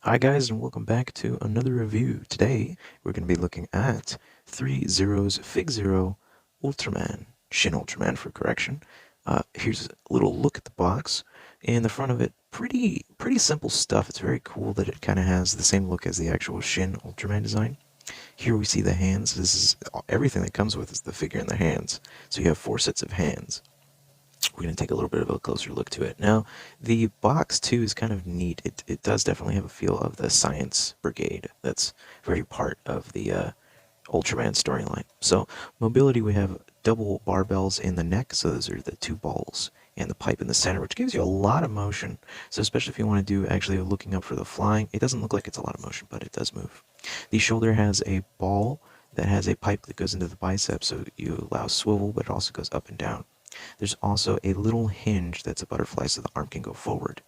Hi guys, and welcome back to another review. Today we're going to be looking at Threezeero's fig0 Ultraman, Shin Ultraman for correction. Here's a little look at the box. In the front of it, pretty simple stuff. It's very cool that it kind of has the same look as the actual Shin Ultraman design. Here we see the hands. This is everything that comes with is the figure and the hands. So you have 4 sets of hands. We're going to take a little bit of a closer look to it. Now, the box, too, is kind of neat. It does definitely have a feel of the Science Brigade. That's very part of the Ultraman storyline. So, mobility, we have double barbells in the neck. So those are the 2 balls and the pipe in the center, which gives you a lot of motion. So especially if you want to do actually looking up for the flying, it doesn't look like it's a lot of motion, but it does move. The shoulder has a ball that has a pipe that goes into the bicep, so you allow swivel, but it also goes up and down. There's also a little hinge that's a butterfly so the arm can go forward.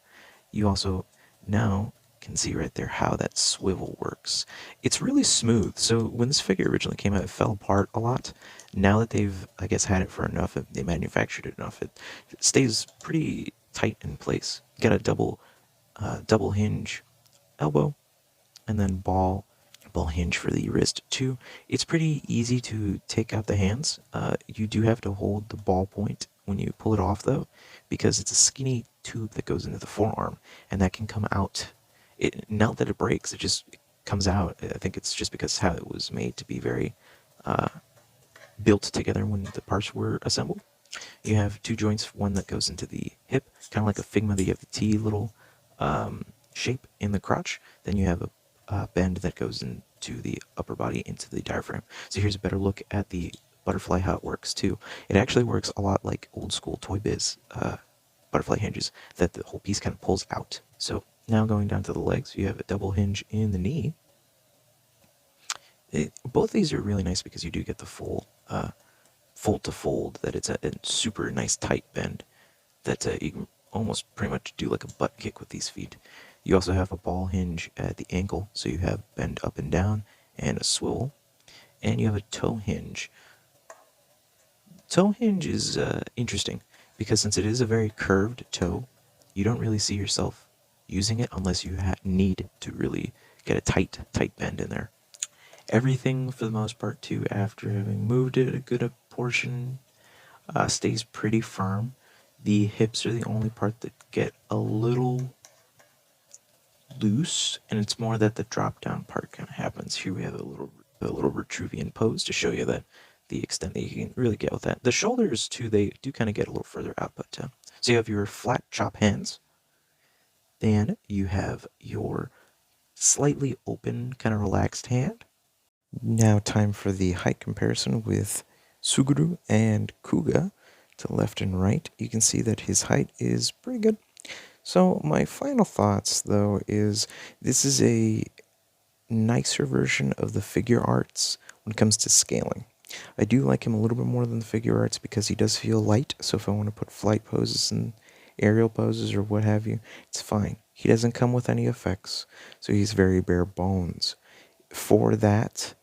You also now can see right there how that swivel works. It's really smooth. So when this figure originally came out, it fell apart a lot. Now that they've, I guess, had it for enough, they manufactured it enough, it stays pretty tight in place. You got a double hinge elbow, and then ball hinge for the wrist too. It's pretty easy to take out the hands. You do have to hold the ball point when you pull it off though, because it's a skinny tube that goes into the forearm, and that can come out. Not that it breaks, it just comes out. I think it's just because how it was made to be very built together when the parts were assembled. You have 2 joints, one that goes into the hip, kind of like a Figma, that you have the T little shape in the crotch. Then you have a bend that goes into the upper body, into the diaphragm. So here's a better look at the butterfly, how it works too. It actually works a lot like old school Toy Biz butterfly hinges, that the whole piece kind of pulls out. So now going down to the legs, you have a double hinge in the knee. Both these are really nice because you do get the full fold to fold, that it's a super nice tight bend that you can almost pretty much do like a butt kick with these feet. You also have a ball hinge at the ankle, so you have bend up and down and a swivel. And you have a toe hinge. Toe hinge is interesting because since it is a very curved toe, you don't really see yourself using it unless you need to really get a tight bend in there. Everything, for the most part, too, after having moved it a good portion, stays pretty firm. The hips are the only part that get a little loose, and it's more that the drop down part kind of happens. Here we have a little Vitruvian pose to show you that the extent that you can really get with that. The shoulders too, they do kind of get a little further out, but so you have your flat chop hands, then you have your slightly open, kind of relaxed hand. Now time for the height comparison with Suguru and Kuga to left and right. You can see that his height is pretty good. So my final thoughts, though, is this is a nicer version of the figure arts when it comes to scaling. I do like him a little bit more than the figure arts because he does feel light, so if I want to put flight poses and aerial poses or what have you, it's fine. He doesn't come with any effects, so he's very bare bones. For that,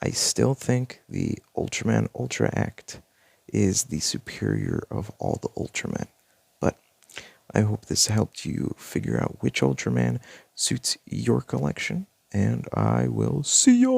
I still think the Ultraman Ultra Act is the superior of all the Ultramen. But I hope this helped you figure out which Ultraman suits your collection, and I will see ya!